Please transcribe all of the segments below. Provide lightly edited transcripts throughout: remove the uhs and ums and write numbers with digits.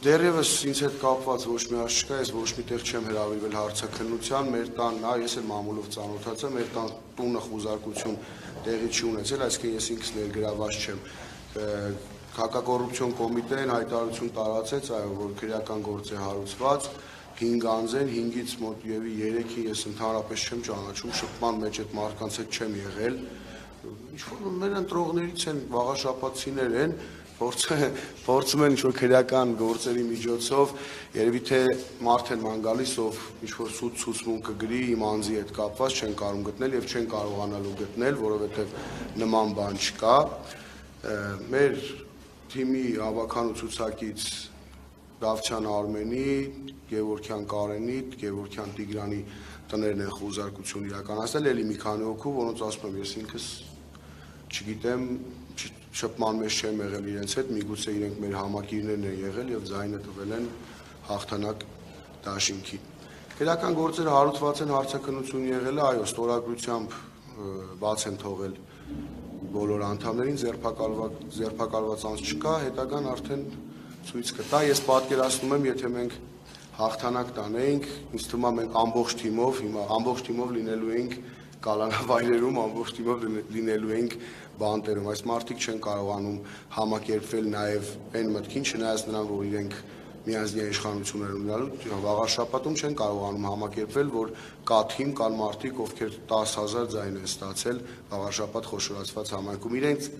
Դեռևս ինձ հետ կապված ոչ մի հարց չկա, ես ոչ մի տեղ չեմ հրավիրվել հարցաքննության, մեր տան, ես էլ մամուլով ծանոթացա, մեր տան տունը խուզարկություն տեղի չի ունեցել, այսինքն ես ինքս ներգրաված չեմ։ Հակակոռուպցիոն կոմիտեն հայտարարություն տարածեց, այո, որ քրեական գործ է հարուցված, 5 անձ են, 5-ից մոտ եւի 3-ին ես ընդհանրապես չեմ ճանաչում, շփման մեջ այդ մարդկանց հետ չեմ եղել։ Ինչ-որ մեր ընտրողներից են, վաղաշաբաթցիներ են, փորձում են ինչ-որ քրեական գործերի միջոցով, երևի թե մարդ են ման գալիս, ով ինչ-որ սուտ ցուցմունք կգրի իմ անձի հետ կապված, չեն կարող գտնել եւ չեն կարողանալու գտնել, որովհետեւ նման բան չկա։ Մեր թիմի ավականու ցուցակից Դավթյան Արմենի, Գևորգյան Կարենի, Գևորգյան Տիգրանի տներն են խուզարկություն իրականացնել, ելի մի քանի հոգու, որոնց ասում եմ ես ինքս չգիտեմ, շփման մեջ չեմ եղել իրենց հետ, միգուցե իրենք մեր համակիրներն են եղել եւ ձայնը տվել են հաղթանակ դաշինքին։ Քրեական գործերը հարուցված են, հարցաքննություն եղել է, այո, ստորագրությամբ բաց են թողել բոլոր անդամներին, ձերբակալված անձ չկա, հետագան արդեն ցույց կտա։ Ես պատկերացնում եմ, եթե մենք հաղթանակ տանեինք, ինձ թվում է մենք ամբողջ թիմով լինելու ենք կալանավայրերում, ամբողջ թիմով լինելու ենք բանտերում, այս մարդիկ չեն կարողանում համակերպվել նաև այն մտքին, չնայած նրան, որ իրենք միանձնյա իշխանություններ ունենալու, վաղաշաբաթում չեն կարողանում համակերպվել, որ կա թիմ, կան մարդիկ, ովքեր 10,000 ձայն են ստացել վաղաշաբաթ խոշորացված համայնքում։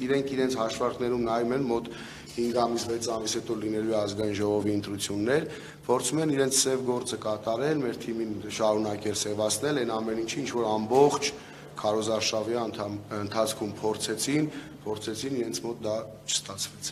Իրենք իրենց հաշվարկներում նայում են մոտ 5 ամիս, 6 ամիս հետո լինելու ազգային ժողովի ընտրություններ, փորձում են իրենց սև գործը կատարել, մեր թիմին շարունակել սևացնել, այն ամեն ինչի, ինչ որ ամբողջ քարոզարշավի ընթացքում փորձեցին, իրենց մոտ դա չստացվեց։